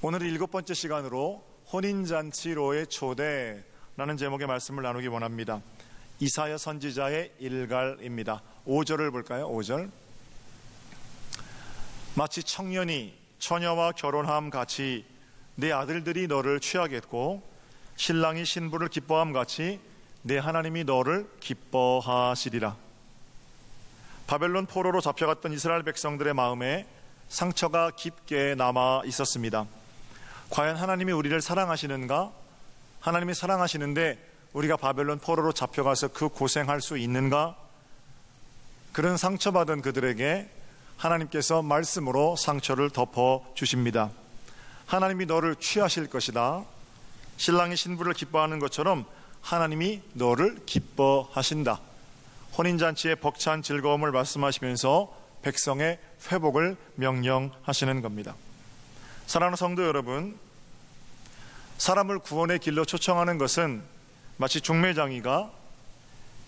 오늘 7번째 시간으로 혼인잔치로의 초대라는 제목의 말씀을 나누기 원합니다. 이사야 선지자의 일갈입니다. 5절을 볼까요? 5절. 마치 청년이 처녀와 결혼함 같이 내 아들들이 너를 취하겠고 신랑이 신부를 기뻐함 같이 내 하나님이 너를 기뻐하시리라. 바벨론 포로로 잡혀갔던 이스라엘 백성들의 마음에 상처가 깊게 남아 있었습니다. 과연 하나님이 우리를 사랑하시는가? 하나님이 사랑하시는데 우리가 바벨론 포로로 잡혀가서 그 고생할 수 있는가? 그런 상처받은 그들에게 하나님께서 말씀으로 상처를 덮어주십니다. 하나님이 너를 취하실 것이다. 신랑이 신부를 기뻐하는 것처럼 하나님이 너를 기뻐하신다. 혼인잔치의 벅찬 즐거움을 말씀하시면서 백성의 회복을 명령하시는 겁니다. 사랑하는 성도 여러분, 사람을 구원의 길로 초청하는 것은 마치 중매장이가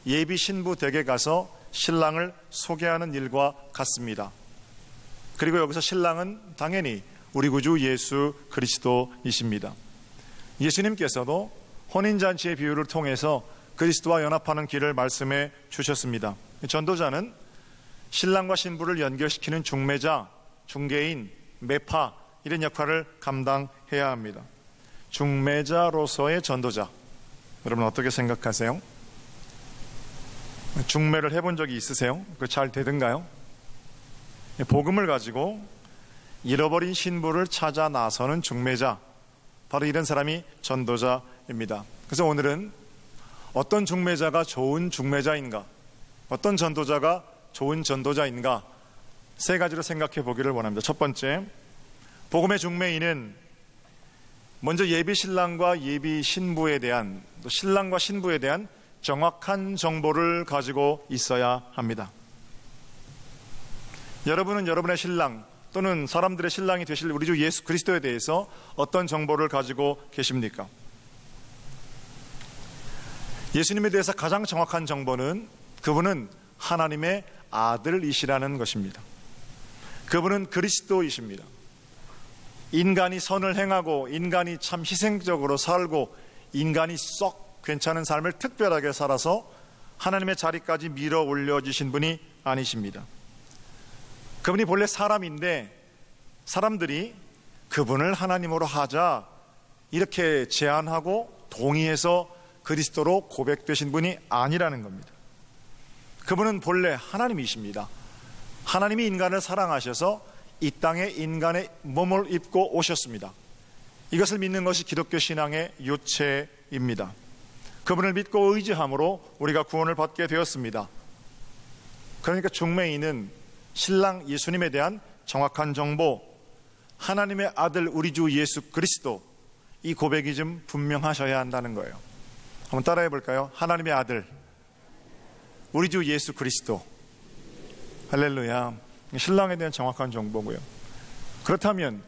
예비 신부 댁에 가서 신랑을 소개하는 일과 같습니다. 그리고 여기서 신랑은 당연히 우리 구주 예수 그리스도이십니다. 예수님께서도 혼인잔치의 비유를 통해서 그리스도와 연합하는 길을 말씀해 주셨습니다. 전도자는 신랑과 신부를 연결시키는 중매자, 중개인, 매파 이런 역할을 감당해야 합니다. 중매자로서의 전도자, 여러분 어떻게 생각하세요? 중매를 해본 적이 있으세요? 그거 잘 되던가요? 복음을 가지고 잃어버린 신부를 찾아 나서는 중매자, 바로 이런 사람이 전도자입니다. 그래서 오늘은 어떤 중매자가 좋은 중매자인가, 어떤 전도자가 좋은 전도자인가, 세 가지로 생각해 보기를 원합니다. 첫 번째, 복음의 중매인은 먼저 예비 신랑과 예비 신부에 대한, 또 신랑과 신부에 대한 정확한 정보를 가지고 있어야 합니다. 여러분은 여러분의 신랑 또는 사람들의 신랑이 되실 우리 주 예수 그리스도에 대해서 어떤 정보를 가지고 계십니까? 예수님에 대해서 가장 정확한 정보는 그분은 하나님의 아들이시라는 것입니다. 그분은 그리스도이십니다. 인간이 선을 행하고 인간이 참 희생적으로 살고 인간이 썩 괜찮은 삶을 특별하게 살아서 하나님의 자리까지 밀어 올려주신 분이 아니십니다. 그분이 본래 사람인데 사람들이 그분을 하나님으로 하자 이렇게 제안하고 동의해서 그리스도로 고백되신 분이 아니라는 겁니다. 그분은 본래 하나님이십니다. 하나님이 인간을 사랑하셔서 이 땅에 인간의 몸을 입고 오셨습니다. 이것을 믿는 것이 기독교 신앙의 요체입니다. 그분을 믿고 의지함으로 우리가 구원을 받게 되었습니다. 그러니까 중매인은 신랑 예수님에 대한 정확한 정보, 하나님의 아들 우리 주 예수 그리스도, 이 고백이 좀 분명하셔야 한다는 거예요. 한번 따라해 볼까요? 하나님의 아들 우리 주 예수 그리스도. 할렐루야. 신랑에 대한 정확한 정보고요. 그렇다면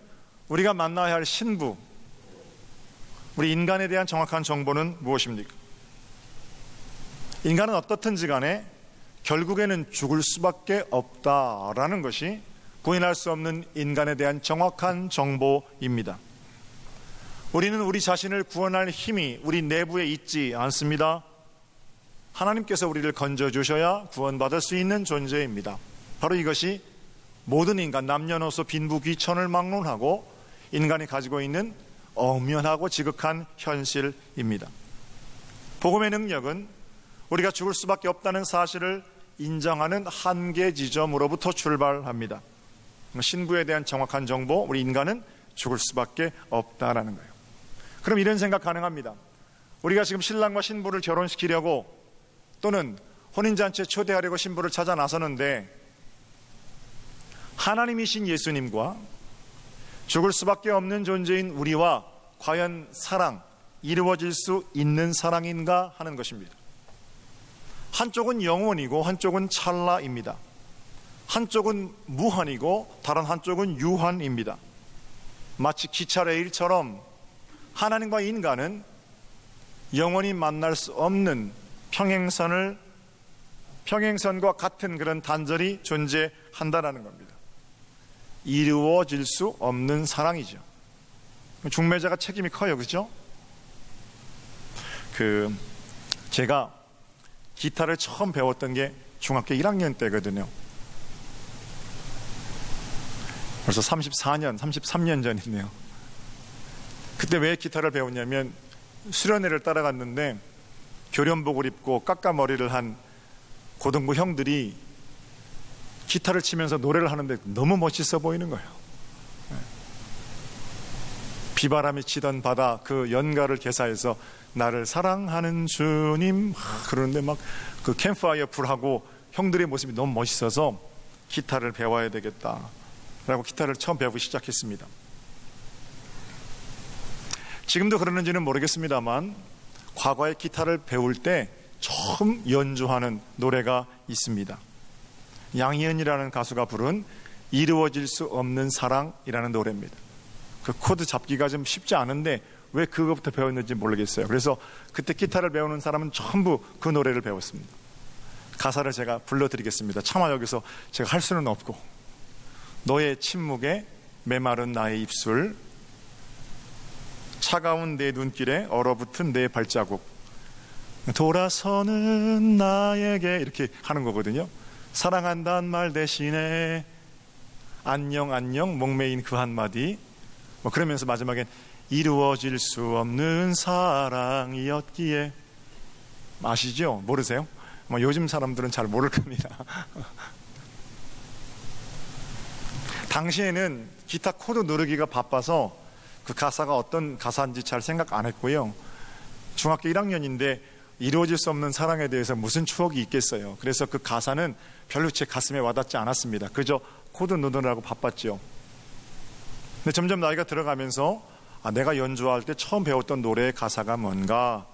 우리가 만나야 할 신부, 우리 인간에 대한 정확한 정보는 무엇입니까? 인간은 어떻든지 간에 결국에는 죽을 수밖에 없다라는 것이 부인할 수 없는 인간에 대한 정확한 정보입니다. 우리는 우리 자신을 구원할 힘이 우리 내부에 있지 않습니다. 하나님께서 우리를 건져주셔야 구원받을 수 있는 존재입니다. 바로 이것이 모든 인간 남녀노소 빈부귀천을 막론하고 인간이 가지고 있는 엄연하고 지극한 현실입니다. 복음의 능력은 우리가 죽을 수밖에 없다는 사실을 인정하는 한계 지점으로부터 출발합니다. 신부에 대한 정확한 정보, 우리 인간은 죽을 수밖에 없다라는 거예요. 그럼 이런 생각 가능합니다. 우리가 지금 신랑과 신부를 결혼시키려고 또는 혼인잔치에 초대하려고 신부를 찾아 나서는데 하나님이신 예수님과 죽을 수밖에 없는 존재인 우리와 과연 사랑, 이루어질 수 있는 사랑인가 하는 것입니다. 한쪽은 영원이고 한쪽은 찰나입니다. 한쪽은 무한이고 다른 한쪽은 유한입니다. 마치 기차 레일처럼 하나님과 인간은 영원히 만날 수 없는 평행선과 같은 그런 단절이 존재한다는 겁니다. 이루어질 수 없는 사랑이죠. 중매자가 책임이 커요, 그죠? 제가 기타를 처음 배웠던 게 중학교 1학년 때거든요. 벌써 33년 전이네요. 그때 왜 기타를 배웠냐면 수련회를 따라갔는데 교련복을 입고 까까머리를 한 고등부 형들이 기타를 치면서 노래를 하는데 너무 멋있어 보이는 거예요. 비바람이 치던 바다 그 연가를 개사해서 나를 사랑하는 주님 그러는데 막 그 캠프파이어 불하고 형들의 모습이 너무 멋있어서 기타를 배워야 되겠다 라고 기타를 처음 배우기 시작했습니다. 지금도 그러는지는 모르겠습니다만 과거에 기타를 배울 때 처음 연주하는 노래가 있습니다. 양희은이라는 가수가 부른 이루어질 수 없는 사랑이라는 노래입니다. 그 코드 잡기가 좀 쉽지 않은데 왜 그거부터 배웠는지 모르겠어요. 그래서 그때 기타를 배우는 사람은 전부 그 노래를 배웠습니다. 가사를 제가 불러드리겠습니다. 차마 여기서 제가 할 수는 없고 너의 침묵에 메마른 나의 입술 차가운 내 눈길에 얼어붙은 내 발자국 돌아서는 나에게 이렇게 하는 거거든요. 사랑한다는 말 대신에 안녕 안녕 목매인 그 한마디 그러면서 마지막엔 이루어질 수 없는 사랑이었기에 아시죠? 모르세요? 요즘 사람들은 잘 모를 겁니다. 당시에는 기타 코드 누르기가 바빠서 그 가사가 어떤 가사인지 잘 생각 안 했고요. 중학교 1학년인데 이루어질 수 없는 사랑에 대해서 무슨 추억이 있겠어요. 그래서 그 가사는 별로 제 가슴에 와닿지 않았습니다. 그저 코드 누르느라고 바빴죠. 근데 점점 나이가 들어가면서 내가 연주할 때 처음 배웠던 노래의 가사가 뭔가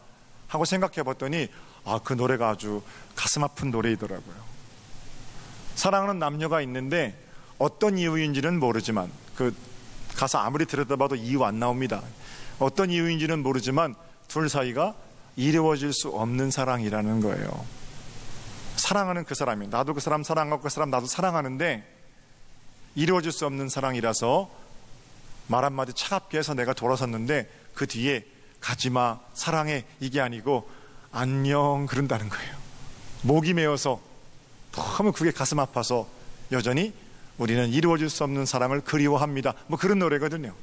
하고 생각해 봤더니 그 노래가 아주 가슴 아픈 노래이더라고요. 사랑하는 남녀가 있는데 어떤 이유인지는 모르지만 그 가사 아무리 들여다봐도 이유 안 나옵니다. 어떤 이유인지는 모르지만 둘 사이가 이루어질 수 없는 사랑이라는 거예요. 사랑하는 그 사람이 나도 그 사람 사랑하고 그 사람 나도 사랑하는데 이루어질 수 없는 사랑이라서 말 한마디 차갑게 해서 내가 돌아섰는데 그 뒤에 가지마 사랑해 이게 아니고 안녕 그런다는 거예요. 목이 메어서 너무 그게 가슴 아파서 여전히 우리는 이루어질 수 없는 사랑을 그리워합니다. 그런 노래거든요.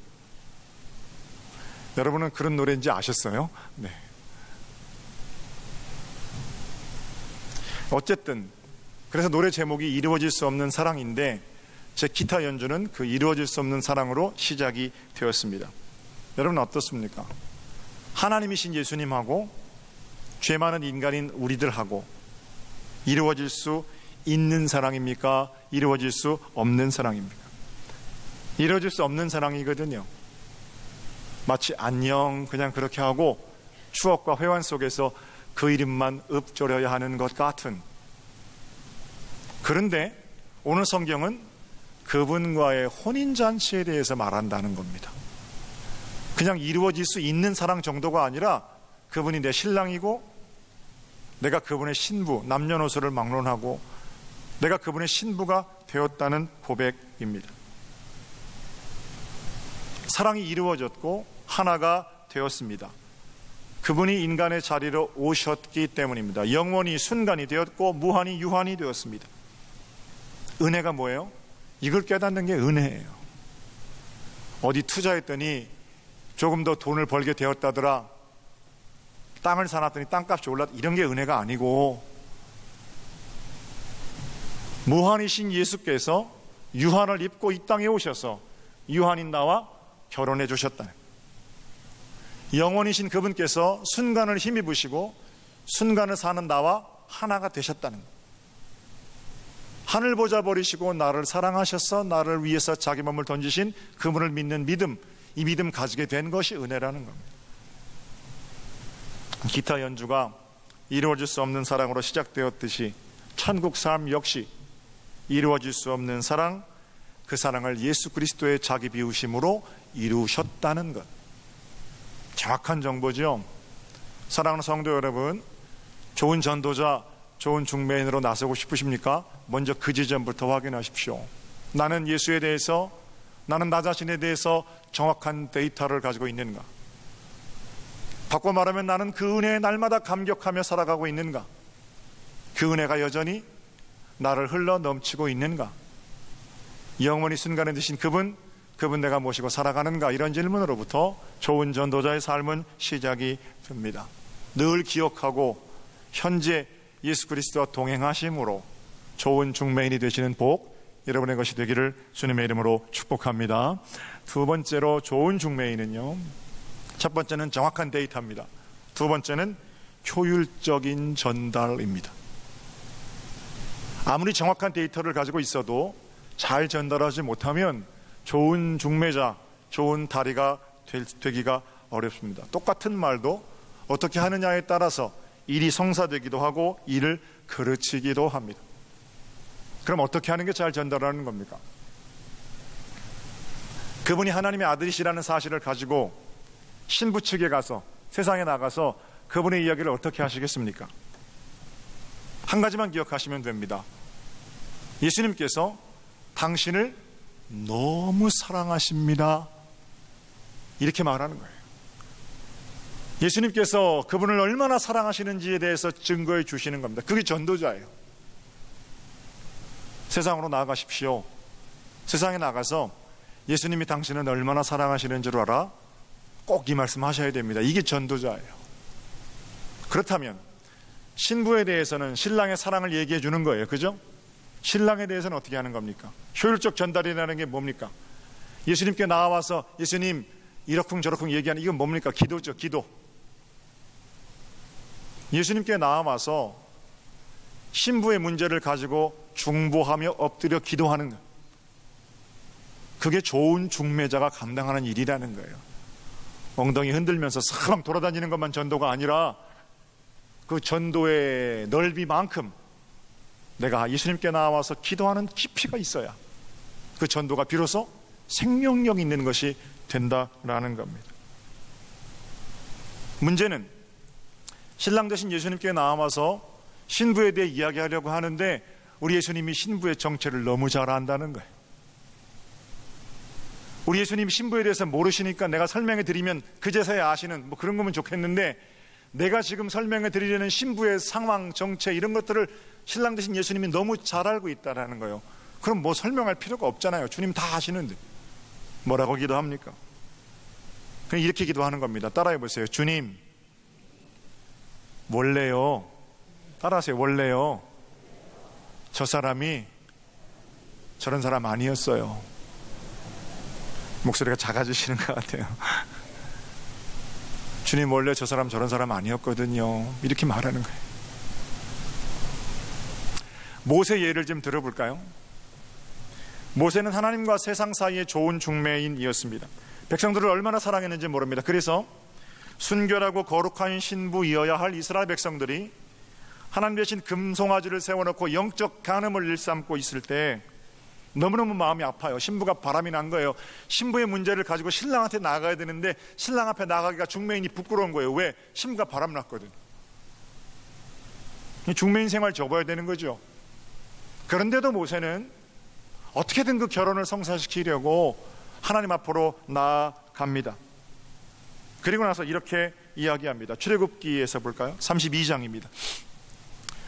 여러분은 그런 노래인지 아셨어요? 네. 어쨌든 그래서 노래 제목이 이루어질 수 없는 사랑인데 제 기타 연주는 그 이루어질 수 없는 사랑으로 시작이 되었습니다. 여러분 어떻습니까? 하나님이신 예수님하고 죄 많은 인간인 우리들하고 이루어질 수 있는 사랑입니까? 이루어질 수 없는 사랑입니까? 이루어질 수 없는 사랑이거든요. 마치 안녕 그냥 그렇게 하고 추억과 회환 속에서 그 이름만 읊조려야 하는 것 같은. 그런데 오늘 성경은 그분과의 혼인잔치에 대해서 말한다는 겁니다. 그냥 이루어질 수 있는 사랑 정도가 아니라 그분이 내 신랑이고 내가 그분의 신부, 남녀노소를 막론하고 내가 그분의 신부가 되었다는 고백입니다. 사랑이 이루어졌고 하나가 되었습니다. 그분이 인간의 자리로 오셨기 때문입니다. 영원히 순간이 되었고 무한히 유한이 되었습니다. 은혜가 뭐예요? 이걸 깨닫는 게 은혜예요. 어디 투자했더니 조금 더 돈을 벌게 되었다더라, 땅을 사놨더니 땅값이 올랐다, 이런 게 은혜가 아니고 무한이신 예수께서 유한을 입고 이 땅에 오셔서 유한인 나와 결혼해 주셨다는, 영원이신 그분께서 순간을 힘입으시고 순간을 사는 나와 하나가 되셨다는, 하늘 보좌 버리시고 나를 사랑하셔서 나를 위해서 자기 몸을 던지신 그분을 믿는 믿음, 이 믿음 가지게 된 것이 은혜라는 겁니다. 기타 연주가 이루어질 수 없는 사랑으로 시작되었듯이 천국 삶 역시 이루어질 수 없는 사랑, 그 사랑을 예수 그리스도의 자기 비우심으로 이루셨다는 것, 정확한 정보죠. 사랑하는 성도 여러분, 좋은 전도자, 좋은 중매인으로 나서고 싶으십니까? 먼저 그 지점부터 확인하십시오. 나는 예수에 대해서 나는 나 자신에 대해서 정확한 데이터를 가지고 있는가? 바꿔 말하면 나는 그 은혜에 날마다 감격하며 살아가고 있는가? 그 은혜가 여전히 나를 흘러 넘치고 있는가? 영원히 순간에 드신 그분 내가 모시고 살아가는가? 이런 질문으로부터 좋은 전도자의 삶은 시작이 됩니다. 늘 기억하고 현재 예수 그리스도와 동행하심으로 좋은 중매인이 되시는 복 여러분의 것이 되기를 주님의 이름으로 축복합니다. 두 번째로 좋은 중매인은요, 첫 번째는 정확한 데이터입니다. 두 번째는 효율적인 전달입니다. 아무리 정확한 데이터를 가지고 있어도 잘 전달하지 못하면 좋은 중매자, 좋은 다리가 되기가 어렵습니다. 똑같은 말도 어떻게 하느냐에 따라서 일이 성사되기도 하고 일을 그르치기도 합니다. 그럼 어떻게 하는 게 잘 전달하는 겁니까? 그분이 하나님의 아들이시라는 사실을 가지고 신부 측에 가서 세상에 나가서 그분의 이야기를 어떻게 하시겠습니까? 한 가지만 기억하시면 됩니다. 예수님께서 당신을 너무 사랑하십니다. 이렇게 말하는 거예요. 예수님께서 그분을 얼마나 사랑하시는지에 대해서 증거해 주시는 겁니다. 그게 전도자예요. 세상으로 나아가십시오. 세상에 나가서 예수님이 당신은 얼마나 사랑하시는 줄 알아? 꼭 이 말씀 하셔야 됩니다. 이게 전도자예요. 그렇다면 신부에 대해서는 신랑의 사랑을 얘기해 주는 거예요. 그죠? 신랑에 대해서는 어떻게 하는 겁니까? 효율적 전달이라는 게 뭡니까? 예수님께 나와서 예수님 이러쿵저러쿵 얘기하는 이건 뭡니까? 기도죠. 기도. 예수님께 나와서 신부의 문제를 가지고 중보하며 엎드려 기도하는 것, 그게 좋은 중매자가 감당하는 일이라는 거예요. 엉덩이 흔들면서 사방 돌아다니는 것만 전도가 아니라 그 전도의 넓이만큼 내가 예수님께 나와서 기도하는 깊이가 있어야 그 전도가 비로소 생명력 있는 것이 된다라는 겁니다. 문제는 신랑 되신 예수님께 나와서 신부에 대해 이야기하려고 하는데 우리 예수님이 신부의 정체를 너무 잘 안다는 거예요. 우리 예수님이 신부에 대해서 모르시니까 내가 설명해 드리면 그제서야 아시는 뭐 그런 거면 좋겠는데, 내가 지금 설명해 드리려는 신부의 상황, 정체 이런 것들을 신랑 되신 예수님이 너무 잘 알고 있다는 거예요. 그럼 뭐 설명할 필요가 없잖아요. 주님 다 아시는데 뭐라고 기도합니까? 그냥 이렇게 기도하는 겁니다. 따라해 보세요. 주님, 원래요, 따라하세요. 원래요, 저 사람이 저런 사람 아니었어요. 목소리가 작아지시는 것 같아요. 주님, 원래 저 사람 저런 사람 아니었거든요. 이렇게 말하는 거예요. 모세 예를 좀 들어볼까요? 모세는 하나님과 세상 사이에 좋은 중매인이었습니다. 백성들을 얼마나 사랑했는지 모릅니다. 그래서 순결하고 거룩한 신부이어야 할 이스라엘 백성들이 하나님 대신 금송아지를 세워놓고 영적 간음을 일삼고 있을 때 너무너무 마음이 아파요. 신부가 바람이 난 거예요. 신부의 문제를 가지고 신랑한테 나가야 되는데 신랑 앞에 나가기가 중매인이 부끄러운 거예요. 왜? 신부가 바람 났거든. 중매인 생활 접어야 되는 거죠. 그런데도 모세는 어떻게든 그 결혼을 성사시키려고 하나님 앞으로 나아갑니다. 그리고 나서 이렇게 이야기합니다. 출애굽기에서 볼까요? 32장입니다.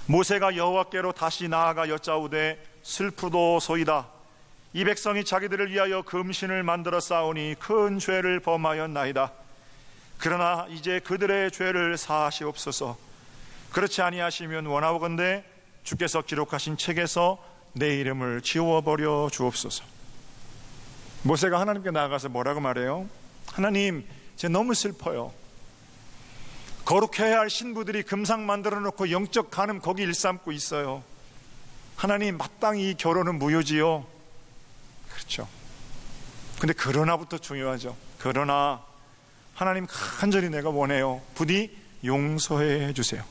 모세가 여호와께로 다시 나아가 여짜오되 슬프도소이다. 이 백성이 자기들을 위하여 금신을 만들어 쌓으니 큰 죄를 범하였나이다. 그러나 이제 그들의 죄를 사하시옵소서. 그렇지 아니하시면 원하오건대 주께서 기록하신 책에서 내 이름을 지워버려 주옵소서. 모세가 하나님께 나아가서 뭐라고 말해요? 하나님, 제 너무 슬퍼요. 거룩해야 할 신부들이 금상 만들어 놓고 영적 간음 거기 일삼고 있어요. 하나님, 마땅히 이 결혼은 무효지요. 그렇죠. 근데 그러나부터 중요하죠. 그러나 하나님, 간절히 내가 원해요. 부디 용서해 주세요.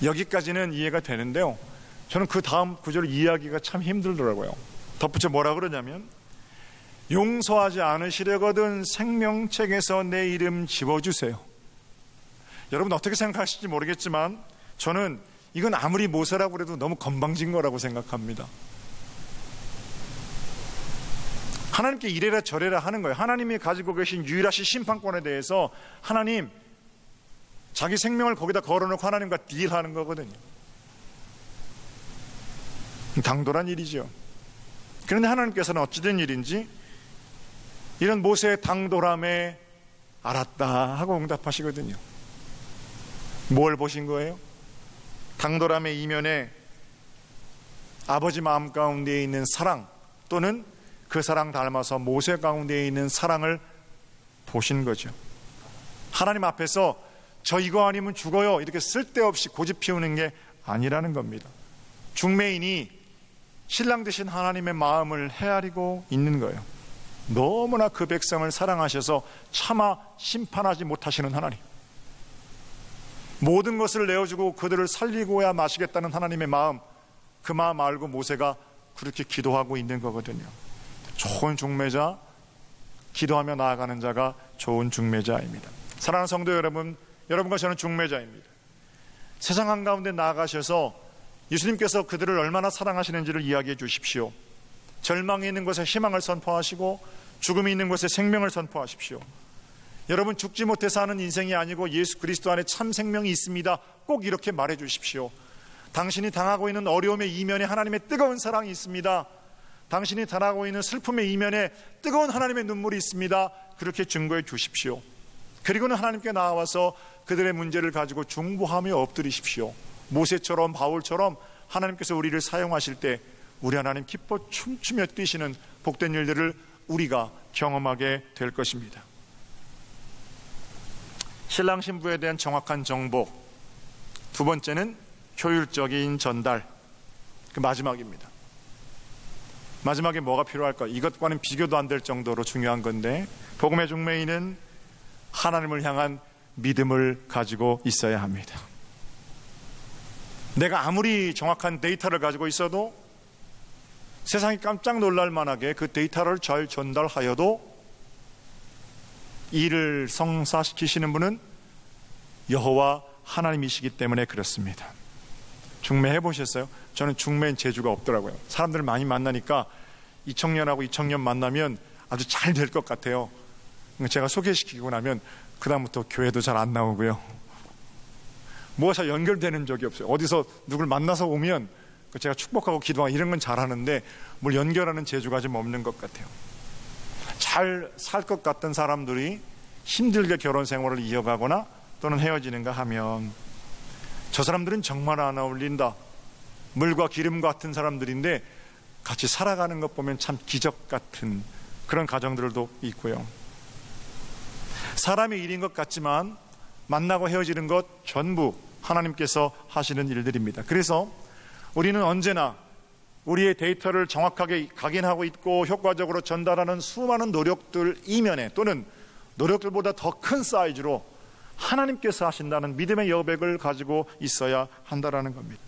여기까지는 이해가 되는데요, 저는 그 다음 구절을 이해하기가 참 힘들더라고요. 덧붙여 뭐라 그러냐면, 용서하지 않으시려거든 생명책에서 내 이름 지워주세요. 여러분 어떻게 생각하실지 모르겠지만 저는 이건 아무리 모세라고 해도 너무 건방진 거라고 생각합니다. 하나님께 이래라 저래라 하는 거예요. 하나님이 가지고 계신 유일하신 심판권에 대해서 하나님 자기 생명을 거기다 걸어놓고 하나님과 딜하는 거거든요. 당돌한 일이죠. 그런데 하나님께서는 어찌된 일인지 이런 모세의 당돌함에 알았다 하고 응답하시거든요. 뭘 보신 거예요? 당돌함의 이면에 아버지 마음 가운데 있는 사랑, 또는 그 사랑 닮아서 모세 가운데 있는 사랑을 보신 거죠. 하나님 앞에서 저 이거 아니면 죽어요 이렇게 쓸데없이 고집 피우는 게 아니라는 겁니다. 중매인이 신랑 되신 하나님의 마음을 헤아리고 있는 거예요. 너무나 그 백성을 사랑하셔서 차마 심판하지 못하시는 하나님, 모든 것을 내어주고 그들을 살리고야 마시겠다는 하나님의 마음, 그 마음 알고 모세가 그렇게 기도하고 있는 거거든요. 좋은 중매자, 기도하며 나아가는 자가 좋은 중매자입니다. 사랑하는 성도 여러분, 여러분과 저는 중매자입니다. 세상 한가운데 나아가셔서 예수님께서 그들을 얼마나 사랑하시는지를 이야기해 주십시오. 절망이 있는 곳에 희망을 선포하시고 죽음이 있는 곳에 생명을 선포하십시오. 여러분, 죽지 못해 사는 인생이 아니고 예수 그리스도 안에 참 생명이 있습니다. 꼭 이렇게 말해 주십시오. 당신이 당하고 있는 어려움의 이면에 하나님의 뜨거운 사랑이 있습니다. 당신이 당하고 있는 슬픔의 이면에 뜨거운 하나님의 눈물이 있습니다. 그렇게 증거해 주십시오. 그리고는 하나님께 나와서 그들의 문제를 가지고 중보하며 엎드리십시오. 모세처럼 바울처럼 하나님께서 우리를 사용하실 때 우리 하나님 기뻐 춤추며 뛰시는 복된 일들을 우리가 경험하게 될 것입니다. 신랑 신부에 대한 정확한 정보, 두 번째는 효율적인 전달, 그 마지막입니다. 마지막에 뭐가 필요할까? 이것과는 비교도 안 될 정도로 중요한 건데, 복음의 중매인은 하나님을 향한 믿음을 가지고 있어야 합니다. 내가 아무리 정확한 데이터를 가지고 있어도 세상이 깜짝 놀랄 만하게 그 데이터를 잘 전달하여도 이를 성사시키시는 분은 여호와 하나님이시기 때문에 그렇습니다. 중매해 보셨어요? 저는 중매인 재주가 없더라고요. 사람들을 많이 만나니까 이 청년하고 이 청년 만나면 아주 잘 될 것 같아요. 제가 소개시키고 나면 그 다음부터 교회도 잘 안 나오고요, 뭐가 잘 연결되는 적이 없어요. 어디서 누굴 만나서 오면 제가 축복하고 기도하고 이런 건 잘하는데 뭘 연결하는 재주가 좀 없는 것 같아요. 잘 살 것 같던 사람들이 힘들게 결혼 생활을 이어가거나 또는 헤어지는가 하면 저 사람들은 정말 안 어울린다, 물과 기름 같은 사람들인데 같이 살아가는 것 보면 참 기적 같은 그런 가정들도 있고요. 사람의 일인 것 같지만 만나고 헤어지는 것 전부 하나님께서 하시는 일들입니다. 그래서 우리는 언제나 우리의 데이터를 정확하게 각인하고 있고 효과적으로 전달하는 수많은 노력들 이면에, 또는 노력들보다 더 큰 사이즈로 하나님께서 하신다는 믿음의 여백을 가지고 있어야 한다는 겁니다.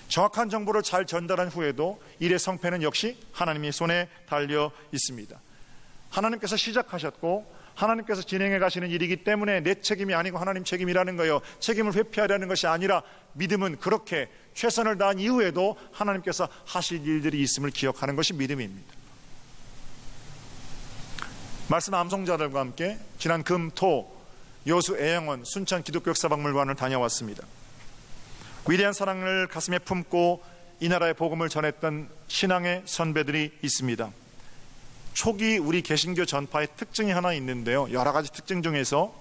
정확한 정보를 잘 전달한 후에도 일의 성패는 역시 하나님의 손에 달려 있습니다. 하나님께서 시작하셨고 하나님께서 진행해 가시는 일이기 때문에 내 책임이 아니고 하나님 책임이라는 거예요. 책임을 회피하려는 것이 아니라 믿음은 그렇게 최선을 다한 이후에도 하나님께서 하실 일들이 있음을 기억하는 것이 믿음입니다. 말씀 암송자들과 함께 지난 금, 토, 여수, 애영원, 순천 기독교 역사박물관을 다녀왔습니다. 위대한 사랑을 가슴에 품고 이 나라의 복음을 전했던 신앙의 선배들이 있습니다. 초기 우리 개신교 전파의 특징이 하나 있는데요, 여러 가지 특징 중에서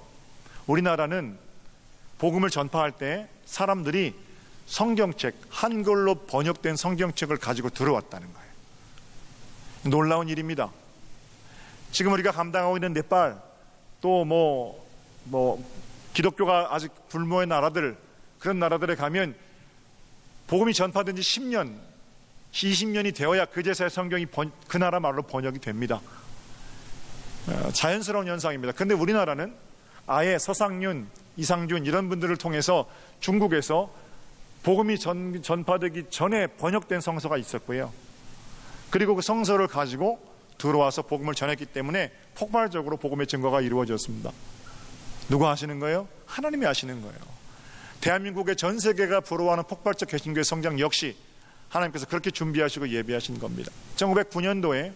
우리나라는 복음을 전파할 때 사람들이 성경책, 한글로 번역된 성경책을 가지고 들어왔다는 거예요. 놀라운 일입니다. 지금 우리가 감당하고 있는 네팔, 또 기독교가 아직 불모의 나라들, 그런 나라들에 가면 복음이 전파된 지 10년, 20년이 되어야 그제서야 성경이 그 나라 말로 번역이 됩니다. 자연스러운 현상입니다. 그런데 우리나라는 아예 서상윤, 이상준 이런 분들을 통해서 중국에서 복음이 전파되기 전에 번역된 성서가 있었고요, 그리고 그 성서를 가지고 들어와서 복음을 전했기 때문에 폭발적으로 복음의 증거가 이루어졌습니다. 누가 하시는 거예요? 하나님이 하시는 거예요. 대한민국의 전 세계가 부러워하는 폭발적 개신교의 성장 역시 하나님께서 그렇게 준비하시고 예비하신 겁니다. 1909년도에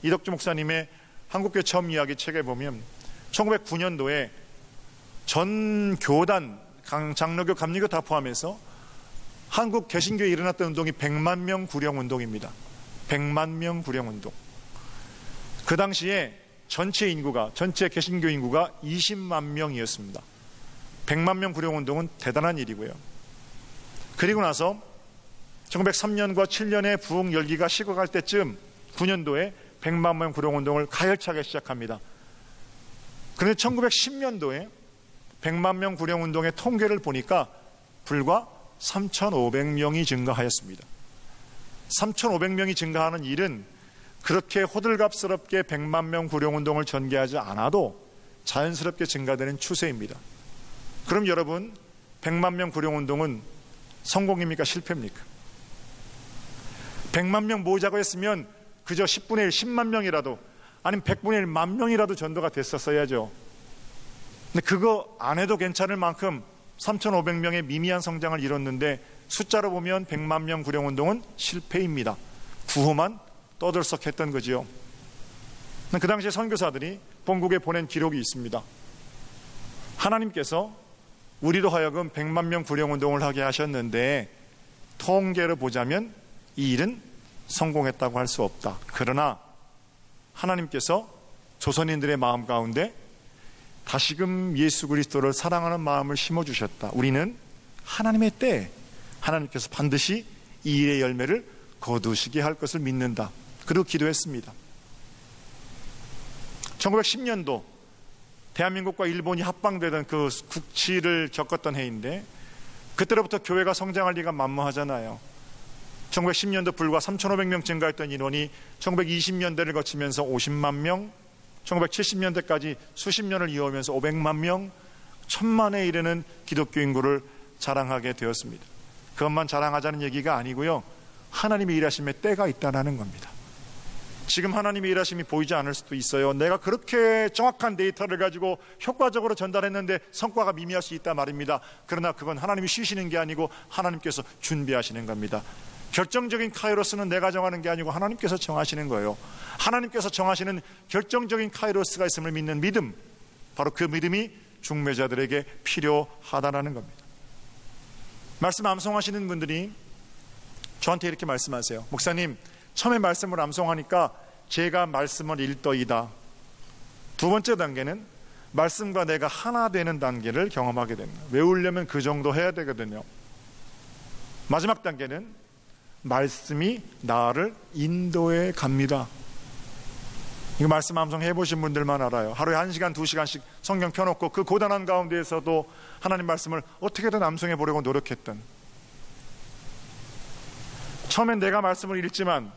이덕주 목사님의 한국교회 처음 이야기 책에 보면 1909년도에 전 교단, 장로교, 감리교 다 포함해서 한국 개신교에 일어났던 운동이 100만 명 구령 운동입니다. 100만 명 구령 운동. 그 당시에 전체 개신교 인구가 20만 명이었습니다. 100만 명 구령 운동은 대단한 일이고요. 그리고 나서 1903년과 7년에 부흥 열기가 식어갈 때쯤 9년도에 100만 명 구령 운동을 가열차게 시작합니다. 그런데 1910년도에 100만 명 구령 운동의 통계를 보니까 불과 3,500명이 증가하였습니다. 3,500명이 증가하는 일은 그렇게 호들갑스럽게 100만 명 구령 운동을 전개하지 않아도 자연스럽게 증가되는 추세입니다. 그럼 여러분, 100만 명 구령 운동은 성공입니까? 실패입니까? 100만 명 모으자고 했으면 그저 10분의 1, 10만 명이라도, 아니면 100분의 1, 1만 명이라도 전도가 됐었어야죠. 근데 그거 안 해도 괜찮을 만큼 3,500명의 미미한 성장을 이뤘는데 숫자로 보면 100만 명 구령 운동은 실패입니다. 구호만 떠들썩했던 거지요. 그 당시에 선교사들이 본국에 보낸 기록이 있습니다. 하나님께서 우리로 하여금 100만 명 구령 운동을 하게 하셨는데 통계를 보자면 이 일은 성공했다고 할 수 없다. 그러나 하나님께서 조선인들의 마음 가운데 다시금 예수 그리스도를 사랑하는 마음을 심어주셨다. 우리는 하나님의 때에 하나님께서 반드시 이 일의 열매를 거두시게 할 것을 믿는다. 그리고 기도했습니다. 1910년도 대한민국과 일본이 합방되던 그 국치를 겪었던 해인데 그때로부터 교회가 성장할 리가 만무하잖아요. 1910년도 불과 3,500명 증가했던 인원이 1920년대를 거치면서 50만 명, 1970년대까지 수십 년을 이어오면서 500만 명, 1,000만에 이르는 기독교 인구를 자랑하게 되었습니다. 그것만 자랑하자는 얘기가 아니고요, 하나님의 일하심에 때가 있다는 겁니다. 지금 하나님의 일하심이 보이지 않을 수도 있어요. 내가 그렇게 정확한 데이터를 가지고 효과적으로 전달했는데 성과가 미미할 수 있다 말입니다. 그러나 그건 하나님이 쉬시는 게 아니고 하나님께서 준비하시는 겁니다. 결정적인 카이로스는 내가 정하는 게 아니고 하나님께서 정하시는 거예요. 하나님께서 정하시는 결정적인 카이로스가 있음을 믿는 믿음, 바로 그 믿음이 중매자들에게 필요하다는 겁니다. 말씀 암송하시는 분들이 저한테 이렇게 말씀하세요. 목사님, 처음에 말씀을 암송하니까 제가 말씀을 읽더이다. 두 번째 단계는 말씀과 내가 하나 되는 단계를 경험하게 됩니다. 외우려면 그 정도 해야 되거든요. 마지막 단계는 말씀이 나를 인도해 갑니다. 이거 말씀 암송 해보신 분들만 알아요. 하루에 1시간, 2시간씩 성경 펴놓고 그 고단한 가운데에서도 하나님 말씀을 어떻게든 암송해 보려고 노력했던, 처음엔 내가 말씀을 읽지만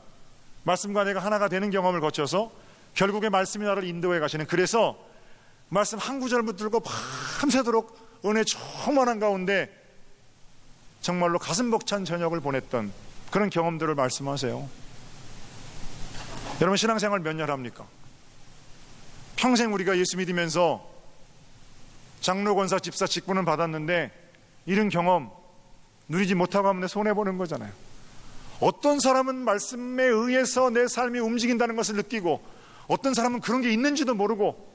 말씀과 내가 하나가 되는 경험을 거쳐서 결국에 말씀이 나를 인도해 가시는, 그래서 말씀 한 구절 붙들고 밤새도록 은혜 충만한 가운데 정말로 가슴 벅찬 저녁을 보냈던 그런 경험들을 말씀하세요. 여러분, 신앙생활 몇 년 합니까? 평생 우리가 예수 믿으면서 장로, 권사, 집사 직분은 받았는데 이런 경험 누리지 못하고 하면 손해보는 거잖아요. 어떤 사람은 말씀에 의해서 내 삶이 움직인다는 것을 느끼고, 어떤 사람은 그런 게 있는지도 모르고,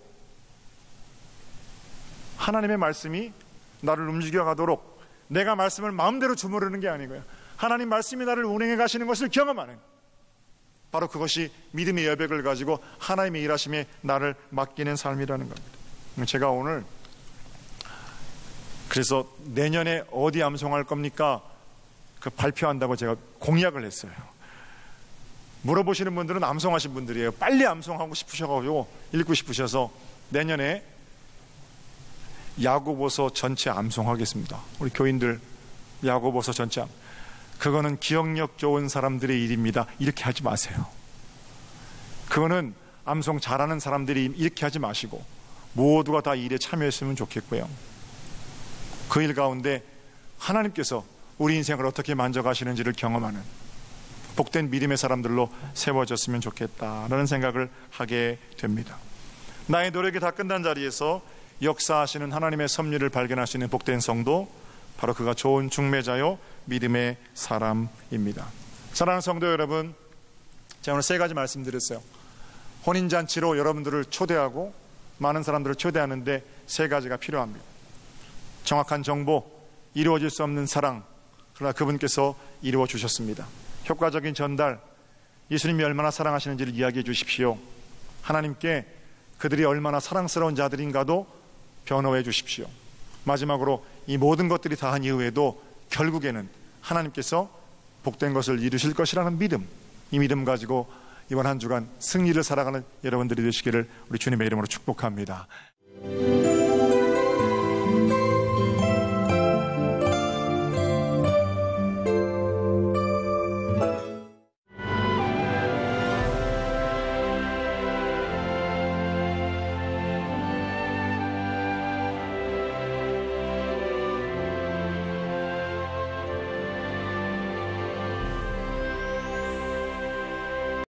하나님의 말씀이 나를 움직여 가도록 내가 말씀을 마음대로 주무르는 게 아니고요, 하나님 말씀이 나를 운행해 가시는 것을 경험하는, 바로 그것이 믿음의 여백을 가지고 하나님의 일하심에 나를 맡기는 삶이라는 겁니다. 제가 오늘 그래서 내년에 어디 암송할 겁니까? 그 발표한다고 제가 공약을 했어요. 물어보시는 분들은 암송하신 분들이에요. 빨리 암송하고 싶으셔가지고 읽고 싶으셔서 내년에 야고보서 전체 암송하겠습니다. 우리 교인들 야고보서 전체 그거는 기억력 좋은 사람들의 일입니다. 이렇게 하지 마세요. 그거는 암송 잘하는 사람들이 이렇게 하지 마시고 모두가 다 일에 참여했으면 좋겠고요. 그 일 가운데 하나님께서 우리 인생을 어떻게 만져가시는지를 경험하는 복된 믿음의 사람들로 세워졌으면 좋겠다라는 생각을 하게 됩니다. 나의 노력이 다 끝난 자리에서 역사하시는 하나님의 섭리를 발견할 수 있는 복된 성도, 바로 그가 좋은 중매자요 믿음의 사람입니다. 사랑하는 성도 여러분, 제가 오늘 3가지 말씀드렸어요. 혼인잔치로 여러분들을 초대하고 많은 사람들을 초대하는데 세 가지가 필요합니다. 정확한 정보, 이루어질 수 없는 사랑, 그러나 그분께서 이루어 주셨습니다. 효과적인 전달, 예수님이 얼마나 사랑하시는지를 이야기해 주십시오. 하나님께 그들이 얼마나 사랑스러운 자들인가도 변호해 주십시오. 마지막으로 이 모든 것들이 다한 이후에도 결국에는 하나님께서 복된 것을 이루실 것이라는 믿음, 이 믿음 가지고 이번 한 주간 승리를 살아가는 여러분들이 되시기를 우리 주님의 이름으로 축복합니다.